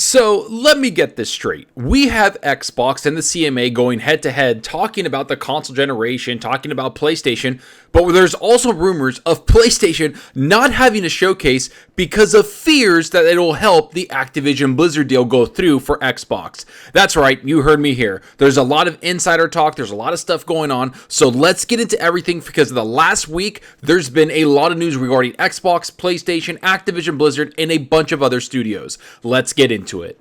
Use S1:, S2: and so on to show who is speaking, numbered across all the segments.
S1: So let me get this straight. We have Xbox and the CMA going head to head talking about the console generation, talking about PlayStation, but there's also rumors of PlayStation not having a showcase because of fears that it'll help the Activision Blizzard deal go through for Xbox. That's right, you heard me here. There's a lot of insider talk, there's a lot of stuff going on, so let's get into everything because of the last week, there's been a lot of news regarding Xbox, PlayStation, Activision Blizzard, and a bunch of other studios. Let's get into it.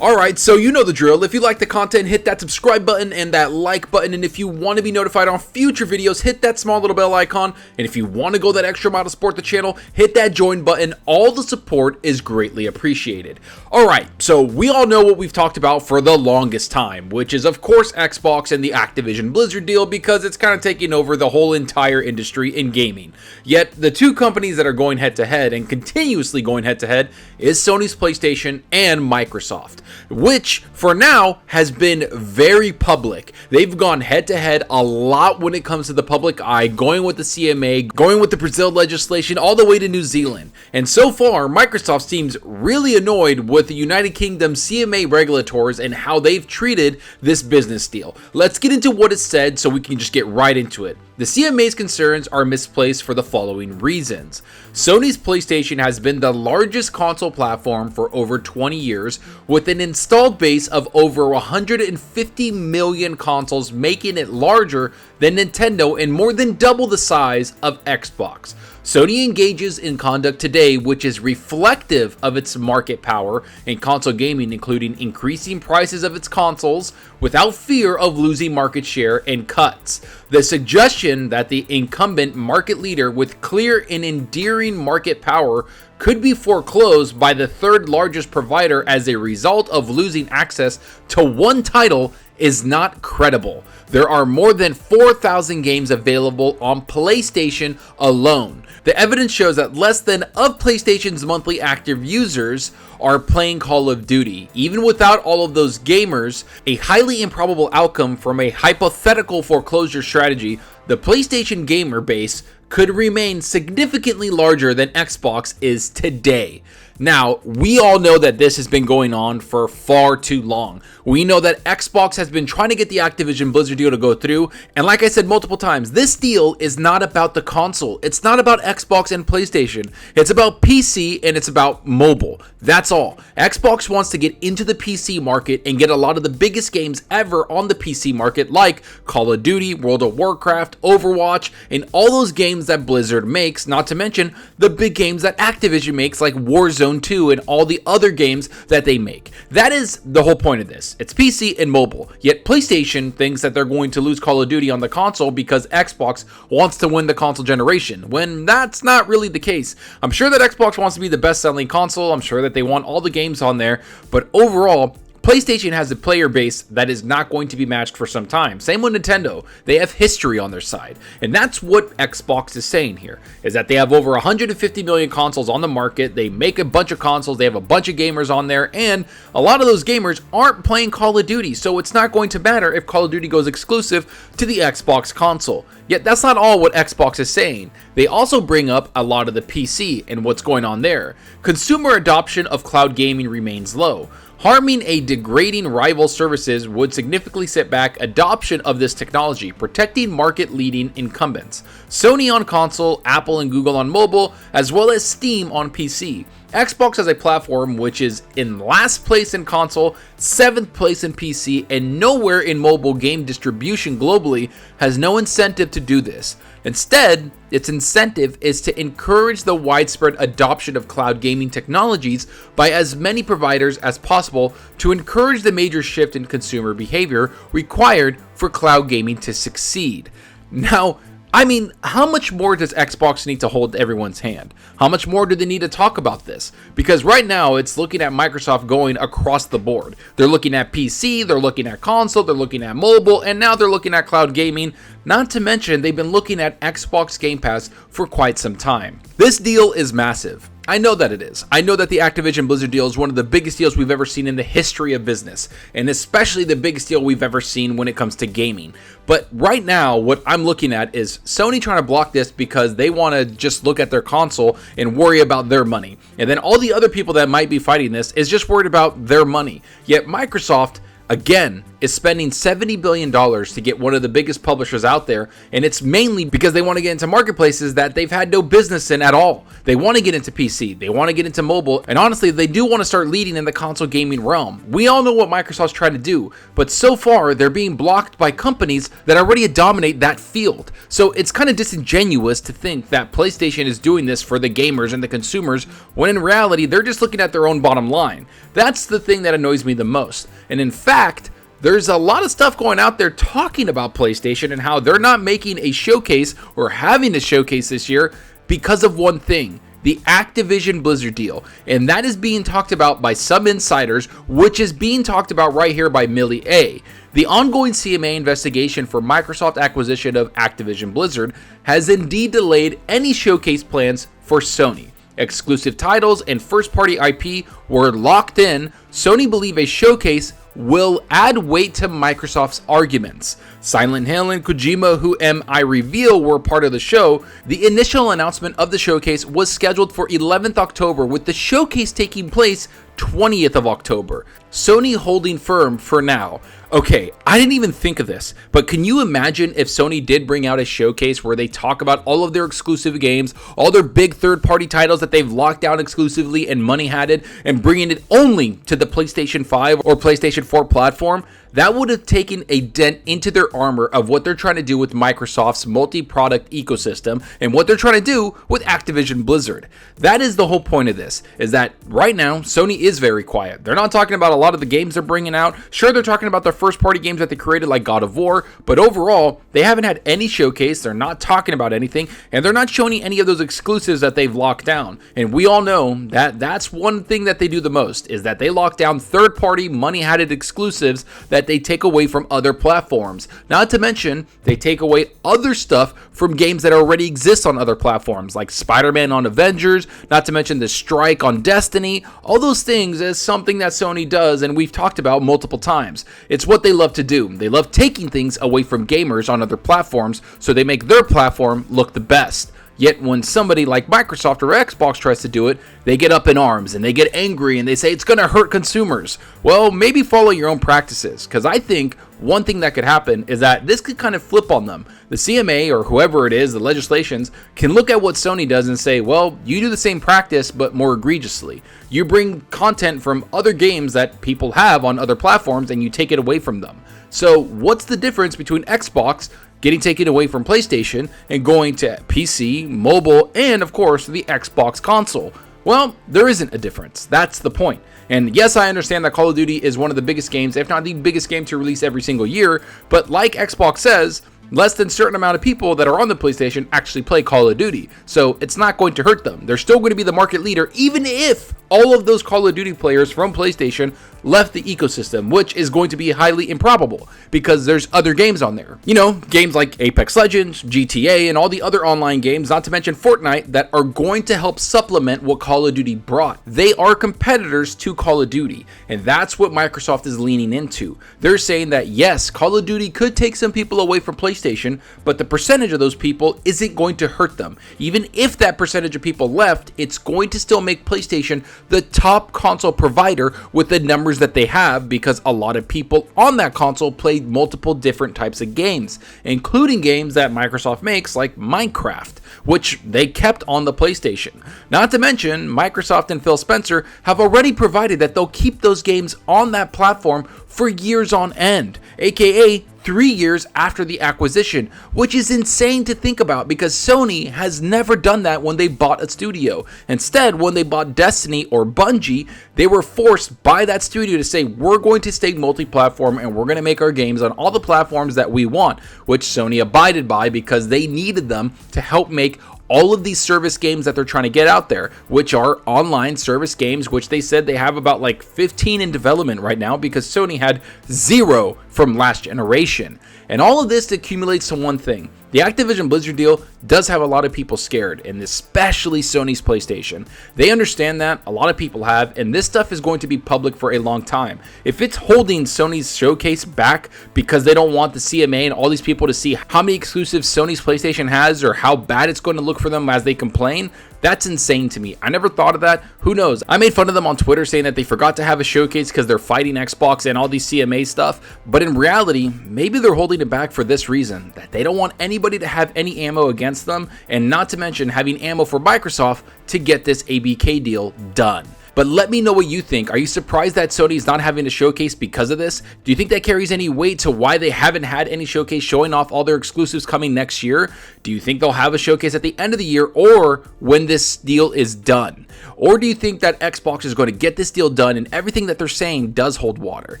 S1: Alright, so you know the drill. If you like the content, hit that subscribe button and that like button. And if you want to be notified on future videos, hit that small little bell icon. And if you want to go that extra mile to support the channel, hit that join button. All the support is greatly appreciated. Alright, so we all know what we've talked about for the longest time, which is of course Xbox and the Activision Blizzard deal because it's kind of taking over the whole entire industry in gaming. Yet the two companies that are going head to head and continuously going head to head is Sony's PlayStation and Microsoft, which for now has been very public. They've gone head to head a lot when it comes to the public eye, going with the CMA, going with the Brazil legislation, all the way to New Zealand. And so far, Microsoft seems really annoyed with the United Kingdom CMA regulators and how they've treated this business deal. Let's get into what is said so we can just get right into it. The CMA's concerns are misplaced for the following reasons. Sony's PlayStation has been the largest console platform for over 20 years, with an installed base of over 150 million consoles, making it larger than Nintendo and more than double the size of Xbox. Sony engages in conduct today which is reflective of its market power in console gaming, including increasing prices of its consoles without fear of losing market share and cuts. The suggestion that the incumbent market leader with clear and endearing market power could be foreclosed by the third largest provider as a result of losing access to one title is not credible. There are more than 4,000 games available on PlayStation alone. The evidence shows that less than of PlayStation's monthly active users are playing Call of Duty. Even without all of those gamers, a highly improbable outcome from a hypothetical foreclosure strategy, the PlayStation gamer base could remain significantly larger than Xbox is today. Now, we all know that this has been going on for far too long. We know that Xbox has been trying to get the Activision Blizzard deal to go through, and like I said multiple times, this deal is not about the console. It's not about Xbox and PlayStation. It's about PC and it's about mobile. That's all. Xbox wants to get into the PC market and get a lot of the biggest games ever on the PC market, like Call of Duty, World of Warcraft, Overwatch, and all those games that Blizzard makes, not to mention the big games that Activision makes like Warzone 2 and all the other games that they make. That is the whole point of this. It's PC and mobile. Yet PlayStation thinks that they're going to lose Call of Duty on the console because Xbox wants to win the console generation, when that's not really the case. I'm sure that Xbox wants to be the best-selling console. I'm sure that they want all the games on there, but overall, PlayStation has a player base that is not going to be matched for some time. Same with Nintendo. They have history on their side. And that's what Xbox is saying here, is that they have over 150 million consoles on the market. They make a bunch of consoles. They have a bunch of gamers on there. And a lot of those gamers aren't playing Call of Duty. So it's not going to matter if Call of Duty goes exclusive to the Xbox console. Yet that's not all what Xbox is saying. They also bring up a lot of the PC and what's going on there. Consumer adoption of cloud gaming remains low. Harming a degrading rival services would significantly set back adoption of this technology, protecting market-leading incumbents. Sony on console, Apple and Google on mobile, as well as Steam on PC. Xbox has a platform which is in last place in console, 7th place in PC, and nowhere in mobile game distribution globally has no incentive to do this. Instead, its incentive is to encourage the widespread adoption of cloud gaming technologies by as many providers as possible to encourage the major shift in consumer behavior required for cloud gaming to succeed. Now, I mean, how much more does Xbox need to hold everyone's hand? How much more do they need to talk about this? Because right now, it's looking at Microsoft going across the board. They're looking at PC, they're looking at console, they're looking at mobile, and now they're looking at cloud gaming. Not to mention, they've been looking at Xbox Game Pass for quite some time. This deal is massive. I know that it is. I know that the Activision Blizzard deal is one of the biggest deals we've ever seen in the history of business, and especially the biggest deal we've ever seen when it comes to gaming. But right now, what I'm looking at is Sony trying to block this because they want to just look at their console and worry about their money. And then all the other people that might be fighting this is just worried about their money. Yet Microsoft, again, is spending $70 billion to get one of the biggest publishers out there, and it's mainly because they want to get into marketplaces that they've had no business in at all. They want to get into PC, they want to get into mobile, and honestly, they do want to start leading in the console gaming realm. We all know what Microsoft's trying to do, but so far, they're being blocked by companies that already dominate that field. So it's kind of disingenuous to think that PlayStation is doing this for the gamers and the consumers, when in reality, they're just looking at their own bottom line. That's the thing that annoys me the most. And in fact, there's a lot of stuff going out there talking about PlayStation and how they're not making a showcase or having a showcase this year because of one thing: the Activision Blizzard deal. And that is being talked about by some insiders, which is being talked about right here by Millie A. The ongoing CMA investigation for Microsoft acquisition of Activision Blizzard has indeed delayed any showcase plans for Sony. Exclusive titles and first-party IP were locked in. Sony believe a showcase will add weight to Microsoft's arguments. Silent Hill and Kojima Who Am I Reveal were part of the show. The initial announcement of the showcase was scheduled for 11th October, with the showcase taking place 20th of October. Sony holding firm for now. Okay, I didn't even think of this, but can you imagine if Sony did bring out a showcase where they talk about all of their exclusive games, all their big third-party titles that they've locked down exclusively and money-hatted, and bringing it only to the PlayStation 5 or PlayStation 4 platform? That would have taken a dent into their armor of what they're trying to do with Microsoft's multi-product ecosystem and what they're trying to do with Activision Blizzard. That is the whole point of this, is that right now, Sony is very quiet. They're not talking about a lot of the games they're bringing out. Sure, they're talking about their first-party games that they created like God of War, but overall, they haven't had any showcase, they're not talking about anything, and they're not showing any of those exclusives that they've locked down. And we all know that that's one thing that they do the most, is that they lock down third-party, money-hatted exclusives that they take away from other platforms. Not to mention, they take away other stuff from games that already exist on other platforms, like Spider-Man on Avengers, not to mention the strike on Destiny. All those things is something that Sony does, and we've talked about multiple times. It's what they love to do. They love taking things away from gamers on other platforms, so they make their platform look the best. Yet when somebody like Microsoft or Xbox tries to do it, they get up in arms and they get angry and they say it's going to hurt consumers. Well, maybe follow your own practices, because I think one thing that could happen is that this could kind of flip on them. The CMA or whoever it is, the legislations, can look at what Sony does and say, well, you do the same practice but more egregiously. You bring content from other games that people have on other platforms and you take it away from them. So what's the difference between Xbox getting taken away from PlayStation and going to PC, mobile, and of course the Xbox console? Well, there isn't a difference. That's the point. And yes, I understand that Call of Duty is one of the biggest games, if not the biggest game to release every single year, but like Xbox says, less than a certain amount of people that are on the PlayStation actually play Call of Duty. So it's not going to hurt them. They're still going to be the market leader, even if all of those Call of Duty players from PlayStation left the ecosystem, which is going to be highly improbable because there's other games on there. You know, games like Apex Legends, GTA, and all the other online games, not to mention Fortnite, that are going to help supplement what Call of Duty brought. They are competitors to Call of Duty, and that's what Microsoft is leaning into. They're saying that yes, Call of Duty could take some people away from PlayStation, but the percentage of those people isn't going to hurt them. Even if that percentage of people left, it's going to still make PlayStation the top console provider with the numbers that they have, because a lot of people on that console play multiple different types of games, including games that Microsoft makes like Minecraft, which they kept on the PlayStation. Not to mention, Microsoft and Phil Spencer have already provided that they'll keep those games on that platform for years on end, aka 3 years after the acquisition, which is insane to think about because Sony has never done that when they bought a studio. Instead, when they bought Destiny or Bungie, they were forced by that studio to say, we're going to stay multi-platform and we're going to make our games on all the platforms that we want, which Sony abided by because they needed them to help make all of these service games that they're trying to get out there, which are online service games, which they said they have about like 15 in development right now because Sony had 0 from last generation. And all of this accumulates to one thing, The Activision Blizzard deal does have a lot of people scared, and especially Sony's PlayStation. They understand that, a lot of people have, and this stuff is going to be public for a long time. If it's holding Sony's showcase back because they don't want the CMA and all these people to see how many exclusives Sony's PlayStation has or how bad it's going to look for them as they complain, that's insane to me. I never thought of that. Who knows? I made fun of them on Twitter saying that they forgot to have a showcase because they're fighting Xbox and all these CMA stuff. But in reality, maybe they're holding it back for this reason, that they don't want anybody to have any ammo against them, and not to mention having ammo for Microsoft to get this ABK deal done. But let me know what you think. Are you surprised that Sony's not having a showcase because of this? Do you think that carries any weight to why they haven't had any showcase showing off all their exclusives coming next year? Do you think they'll have a showcase at the end of the year or when this deal is done? Or do you think that Xbox is going to get this deal done and everything that they're saying does hold water?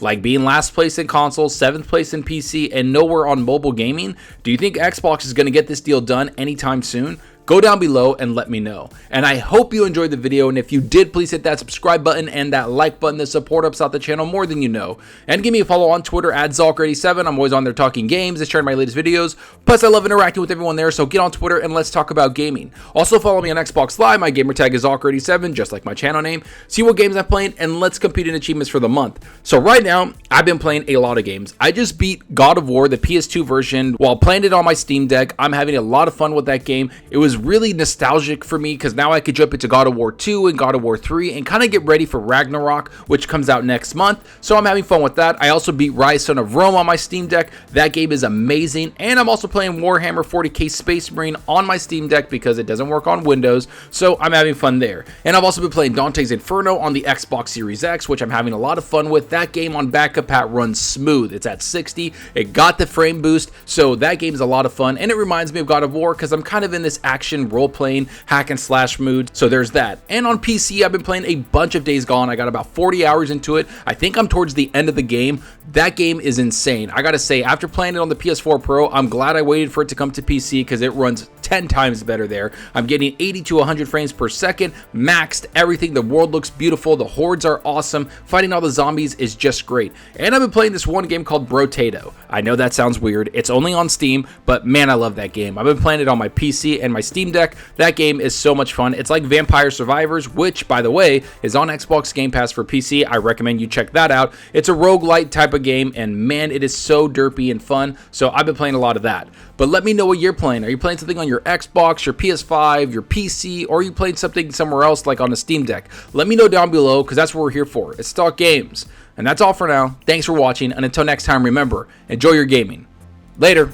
S1: Like being last place in consoles, 7th place in PC, and nowhere on mobile gaming? Do you think Xbox is going to get this deal done anytime soon? Go down below and let me know. And I hope you enjoyed the video, and if you did, please hit that subscribe button and that like button to support us out the channel more than you know. And give me a follow on Twitter at Zalker87. I'm always on there talking games and sharing my latest videos. Plus, I love interacting with everyone there, so get on Twitter and let's talk about gaming. Also, follow me on Xbox Live. My gamertag is Zalker87, just like my channel name. See what games I'm playing, and let's compete in achievements for the month. So right now, I've been playing a lot of games. I just beat God of War, the PS2 version, while playing it on my Steam Deck. I'm having a lot of fun with that game. It was really nostalgic for me because now I could jump into God of War 2 and God of War 3 and kind of get ready for Ragnarok, which comes out next month. So I'm having fun with that. I also beat Rise Son of Rome on my Steam Deck. That game is amazing. And I'm also playing Warhammer 40k Space Marine on my Steam Deck because it doesn't work on Windows. So I'm having fun there. And I've also been playing Dante's Inferno on the Xbox Series X, which I'm having a lot of fun with. That game on backup pat runs smooth. It's at 60. It got the frame boost. So that game is a lot of fun. And it reminds me of God of War because I'm kind of in this action role-playing hack and slash mood, so there's that. And on PC, I've been playing a bunch of Days Gone. I got about 40 hours into it. I think I'm towards the end of the game. That game is insane. I gotta say, after playing it on the PS4 Pro, I'm glad I waited for it to come to PC because it runs 10 times better there. I'm getting 80 to 100 frames per second, maxed everything. The world looks beautiful. The hordes are awesome. Fighting all the zombies is just great. And I've been playing this one game called Brotato. I know that sounds weird. It's only on Steam, but man, I love that game. I've been playing it on my PC and my Steam Deck. That game is so much fun. It's like Vampire Survivors, which, by the way, is on Xbox Game Pass for PC. I recommend you check that out. It's a roguelite type of game, and man, it is so derpy and fun. So I've been playing a lot of that. But let me know what you're playing. Are you playing something on your Xbox, your PS5, your PC, or are you playing something somewhere else like on a Steam Deck? Let me know down below because that's what we're here for. It's Talk Games. And that's all for now. Thanks for watching, and until next time, remember, enjoy your gaming. Later.